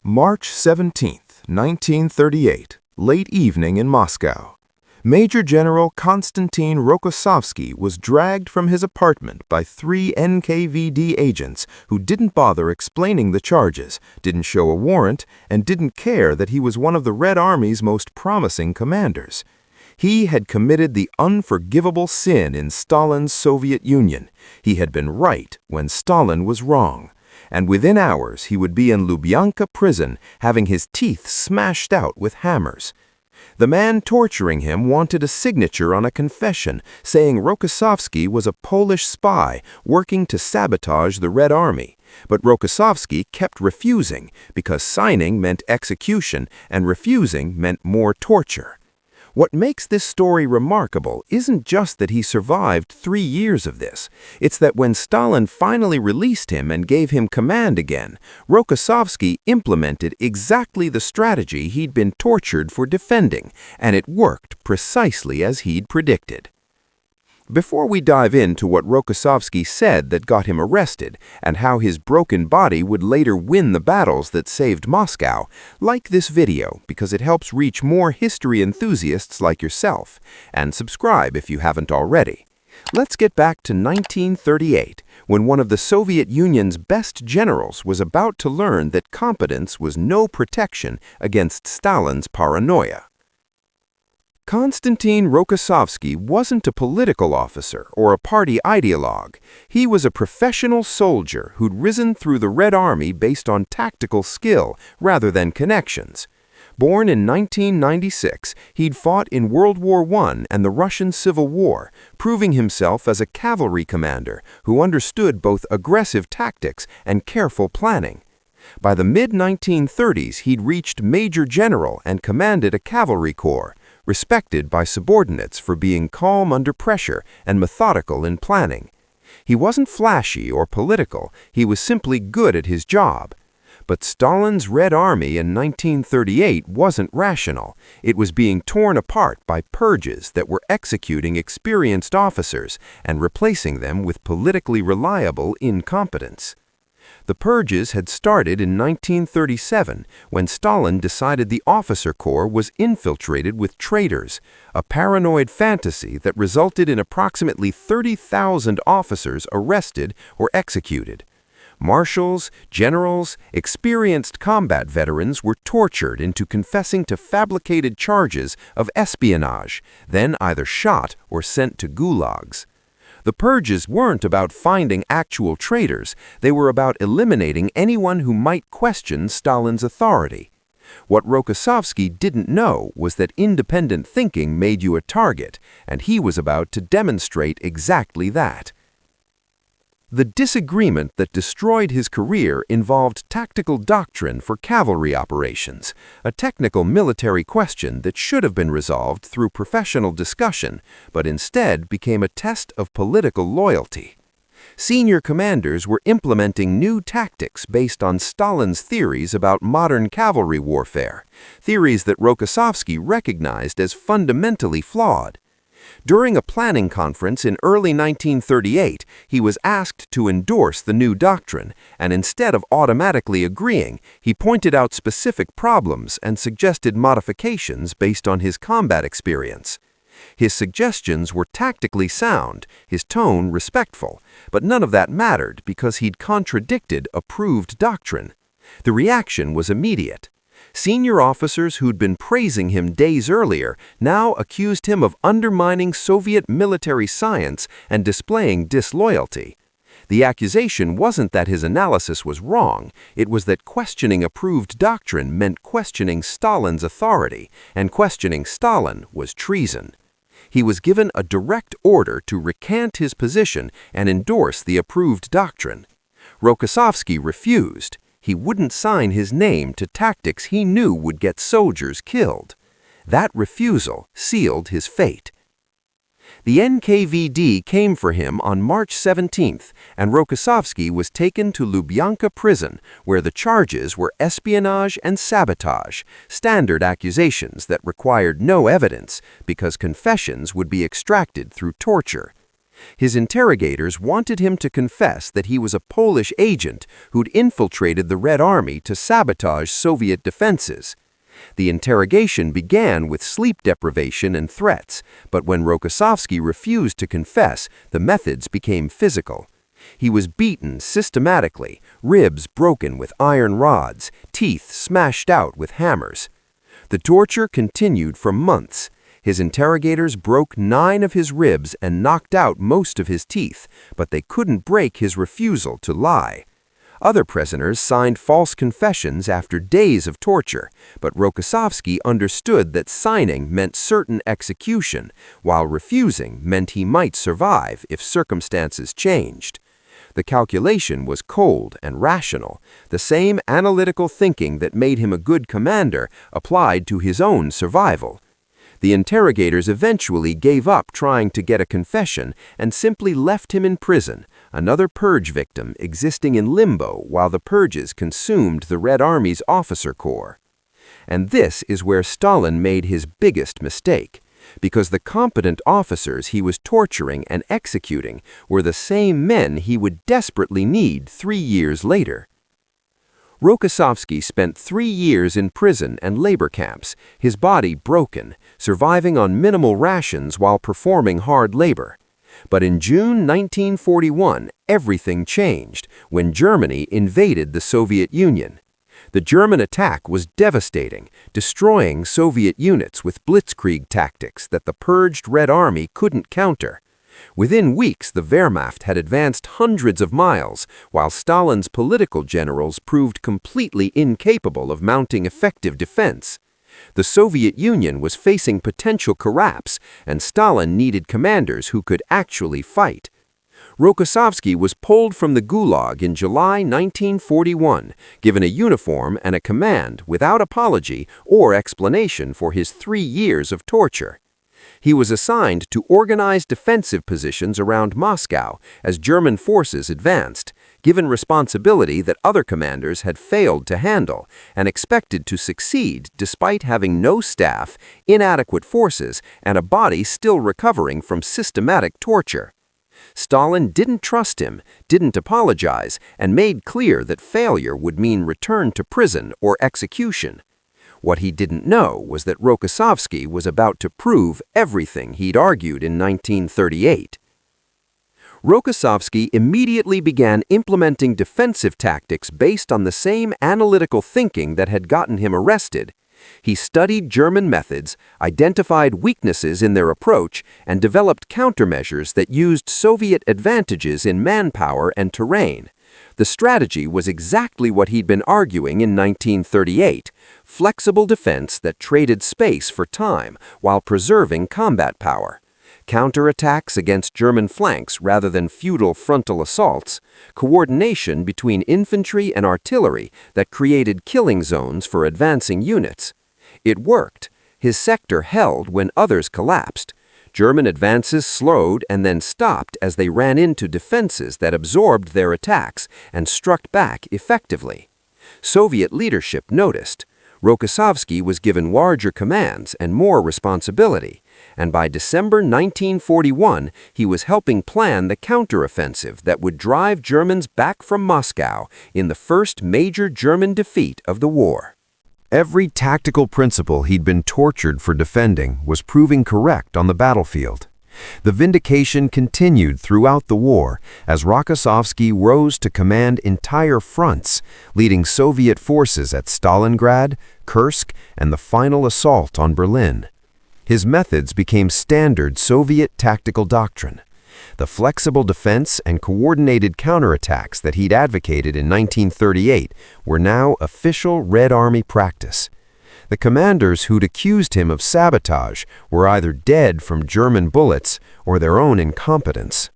March 17, 1938, late evening in Moscow. Major General Konstantin Rokossovsky was dragged from his apartment by 3 NKVD agents who didn't bother explaining the charges, didn't show a warrant, and didn't care that he was one of the Red Army's most promising commanders. He had committed the unforgivable sin in Stalin's Soviet Union. He had been right when Stalin was wrong. And within hours he would be in Lubyanka prison, having his teeth smashed out with hammers. The man torturing him wanted a signature on a confession, saying Rokossovsky was a Polish spy working to sabotage the Red Army. But Rokossovsky kept refusing, because signing meant execution and refusing meant more torture. What makes this story remarkable isn't just that he survived 3 years of this. It's that when Stalin finally released him and gave him command again, Rokossovsky implemented exactly the strategy he'd been tortured for defending, and it worked precisely as he'd predicted. Before we dive into what Rokossovsky said that got him arrested, and how his broken body would later win the battles that saved Moscow, like this video because it helps reach more history enthusiasts like yourself, and subscribe if you haven't already. Let's get back to 1938, when one of the Soviet Union's best generals was about to learn that competence was no protection against Stalin's paranoia. Konstantin Rokossovsky wasn't a political officer or a party ideologue. He was a professional soldier who'd risen through the Red Army based on tactical skill rather than connections. Born in 1996, he'd fought in World War I and the Russian Civil War, proving himself as a cavalry commander who understood both aggressive tactics and careful planning. By the mid-1930s, he'd reached Major General and commanded a cavalry corps, respected by subordinates for being calm under pressure and methodical in planning. He wasn't flashy or political, he was simply good at his job. But Stalin's Red Army in 1938 wasn't rational. It was being torn apart by purges that were executing experienced officers and replacing them with politically reliable incompetence. The purges had started in 1937 when Stalin decided the officer corps was infiltrated with traitors, a paranoid fantasy that resulted in approximately 30,000 officers arrested or executed. Marshals, generals, experienced combat veterans were tortured into confessing to fabricated charges of espionage, then either shot or sent to gulags. The purges weren't about finding actual traitors, they were about eliminating anyone who might question Stalin's authority. What Rokossovsky didn't know was that independent thinking made you a target, and he was about to demonstrate exactly that. The disagreement that destroyed his career involved tactical doctrine for cavalry operations, a technical military question that should have been resolved through professional discussion, but instead became a test of political loyalty. Senior commanders were implementing new tactics based on Stalin's theories about modern cavalry warfare, theories that Rokossovsky recognized as fundamentally flawed. During a planning conference in early 1938, he was asked to endorse the new doctrine, and instead of automatically agreeing, he pointed out specific problems and suggested modifications based on his combat experience. His suggestions were tactically sound, his tone respectful, but none of that mattered because he'd contradicted approved doctrine. The reaction was immediate. Senior officers who'd been praising him days earlier now accused him of undermining Soviet military science and displaying disloyalty. The accusation wasn't that his analysis was wrong, it was that questioning approved doctrine meant questioning Stalin's authority, and questioning Stalin was treason. He was given a direct order to recant his position and endorse the approved doctrine. Rokossovsky refused. He wouldn't sign his name to tactics he knew would get soldiers killed. That refusal sealed his fate. The NKVD came for him on March 17th, and Rokossovsky was taken to Lubyanka prison, where the charges were espionage and sabotage, standard accusations that required no evidence because confessions would be extracted through torture. His interrogators wanted him to confess that he was a Polish agent who'd infiltrated the Red Army to sabotage Soviet defenses. The interrogation began with sleep deprivation and threats, but when Rokossovsky refused to confess, the methods became physical. He was beaten systematically, ribs broken with iron rods, teeth smashed out with hammers. The torture continued for months. His interrogators broke 9 of his ribs and knocked out most of his teeth, but they couldn't break his refusal to lie. Other prisoners signed false confessions after days of torture, but Rokossovsky understood that signing meant certain execution, while refusing meant he might survive if circumstances changed. The calculation was cold and rational. The same analytical thinking that made him a good commander applied to his own survival. The interrogators eventually gave up trying to get a confession and simply left him in prison, another purge victim existing in limbo while the purges consumed the Red Army's officer corps. And this is where Stalin made his biggest mistake, because the competent officers he was torturing and executing were the same men he would desperately need 3 years later. Rokossovsky spent 3 years in prison and labor camps, his body broken, surviving on minimal rations while performing hard labor. But in June 1941, everything changed when Germany invaded the Soviet Union. The German attack was devastating, destroying Soviet units with blitzkrieg tactics that the purged Red Army couldn't counter. Within weeks, the Wehrmacht had advanced hundreds of miles, while Stalin's political generals proved completely incapable of mounting effective defense. The Soviet Union was facing potential collapse, and Stalin needed commanders who could actually fight. Rokossovsky was pulled from the Gulag in July 1941, given a uniform and a command without apology or explanation for his 3 years of torture. He was assigned to organize defensive positions around Moscow as German forces advanced, given responsibility that other commanders had failed to handle, and expected to succeed despite having no staff, inadequate forces, and a body still recovering from systematic torture. Stalin didn't trust him, didn't apologize, and made clear that failure would mean return to prison or execution. What he didn't know was that Rokossovsky was about to prove everything he'd argued in 1938. Rokossovsky immediately began implementing defensive tactics based on the same analytical thinking that had gotten him arrested. He studied German methods, identified weaknesses in their approach, and developed countermeasures that used Soviet advantages in manpower and terrain. The strategy was exactly what he'd been arguing in 1938, flexible defense that traded space for time while preserving combat power. Counterattacks against German flanks rather than futile frontal assaults, coordination between infantry and artillery that created killing zones for advancing units. It worked. His sector held when others collapsed. German advances slowed and then stopped as they ran into defenses that absorbed their attacks and struck back effectively. Soviet leadership noticed. Rokossovsky was given larger commands and more responsibility, and by December 1941, he was helping plan the counteroffensive that would drive Germans back from Moscow in the first major German defeat of the war. Every tactical principle he'd been tortured for defending was proving correct on the battlefield. The Vindication continued throughout the war as Rokossovsky rose to command entire fronts, leading Soviet forces at Stalingrad, Kursk, and the final assault on Berlin. His methods became standard Soviet tactical doctrine. The flexible defense and coordinated counterattacks that he'd advocated in 1938 were now official Red Army practice. The commanders who'd accused him of sabotage were either dead from German bullets or their own incompetence.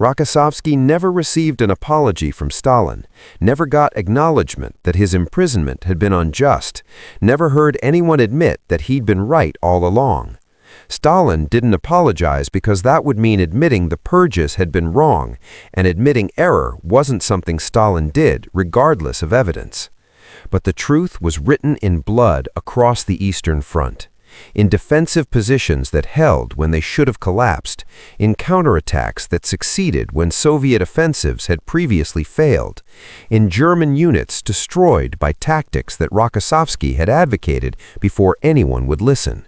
Rokossovsky never received an apology from Stalin, never got acknowledgement that his imprisonment had been unjust, never heard anyone admit that he'd been right all along. Stalin didn't apologize because that would mean admitting the purges had been wrong, and admitting error wasn't something Stalin did, regardless of evidence. But the truth was written in blood across the Eastern Front. in defensive positions that held when they should have collapsed, in counterattacks that succeeded when Soviet offensives had previously failed, in German units destroyed by tactics that Rokossovsky had advocated before anyone would listen.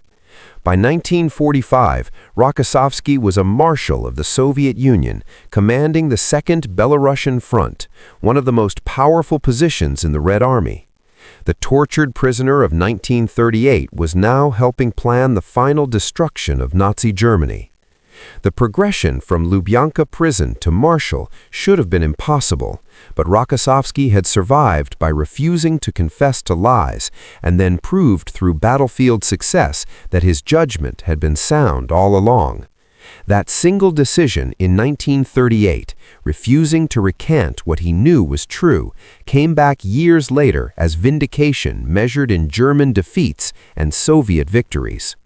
By 1945, Rokossovsky was a marshal of the Soviet Union, commanding the Second Belarusian Front, one of the most powerful positions in the Red Army. The tortured prisoner of 1938 was now helping plan the final destruction of Nazi Germany. The progression from Lubyanka prison to marshal should have been impossible, but Rokossovsky had survived by refusing to confess to lies and then proved through battlefield success that his judgment had been sound all along. That single decision in 1938, refusing to recant what he knew was true, came back years later as vindication measured in German defeats and Soviet victories.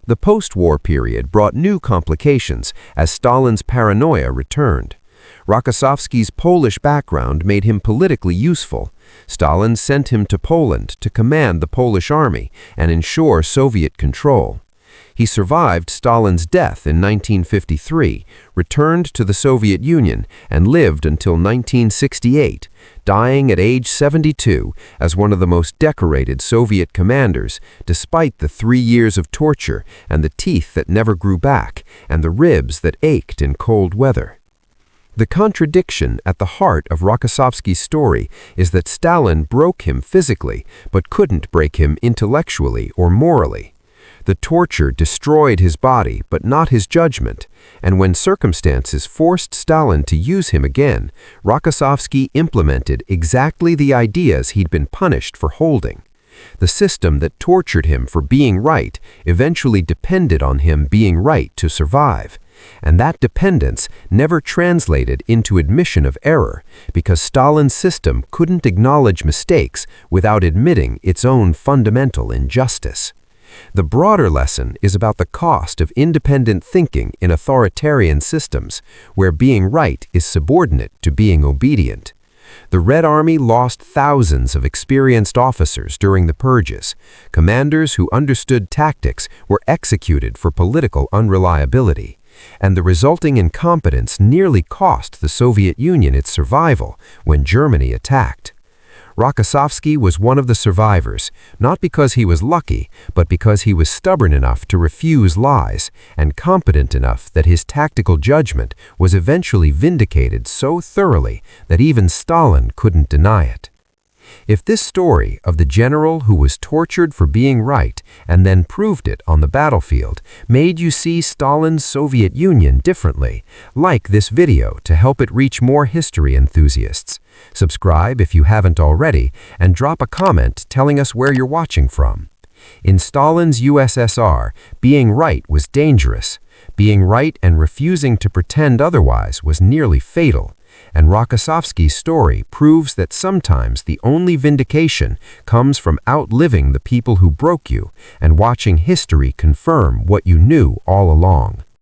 The post-war period brought new complications as Stalin's paranoia returned. Rokossovsky's Polish background made him politically useful. Stalin sent him to Poland to command the Polish army and ensure Soviet control. He survived Stalin's death in 1953, returned to the Soviet Union, and lived until 1968, dying at age 72 as one of the most decorated Soviet commanders, despite the 3 years of torture and the teeth that never grew back and the ribs that ached in cold weather. The contradiction at the heart of Rokossovsky's story is that Stalin broke him physically, but couldn't break him intellectually or morally. The torture destroyed his body, but not his judgment, and when circumstances forced Stalin to use him again, Rokossovsky implemented exactly the ideas he'd been punished for holding. The system that tortured him for being right eventually depended on him being right to survive, and that dependence never translated into admission of error because Stalin's system couldn't acknowledge mistakes without admitting its own fundamental injustice. The broader lesson is about the cost of independent thinking in authoritarian systems, where being right is subordinate to being obedient. The Red Army lost thousands of experienced officers during the purges. Commanders who understood tactics were executed for political unreliability, and the resulting incompetence nearly cost the Soviet Union its survival when Germany attacked. Rokossovsky was one of the survivors, not because he was lucky, but because he was stubborn enough to refuse lies and competent enough that his tactical judgment was eventually vindicated so thoroughly that even Stalin couldn't deny it. If this story of the general who was tortured for being right and then proved it on the battlefield made you see Stalin's Soviet Union differently, like this video to help it reach more history enthusiasts. Subscribe if you haven't already, and drop a comment telling us where you're watching from. In Stalin's USSR, being right was dangerous. Being right and refusing to pretend otherwise was nearly fatal. And Rokossovsky's story proves that sometimes the only vindication comes from outliving the people who broke you and watching history confirm what you knew all along.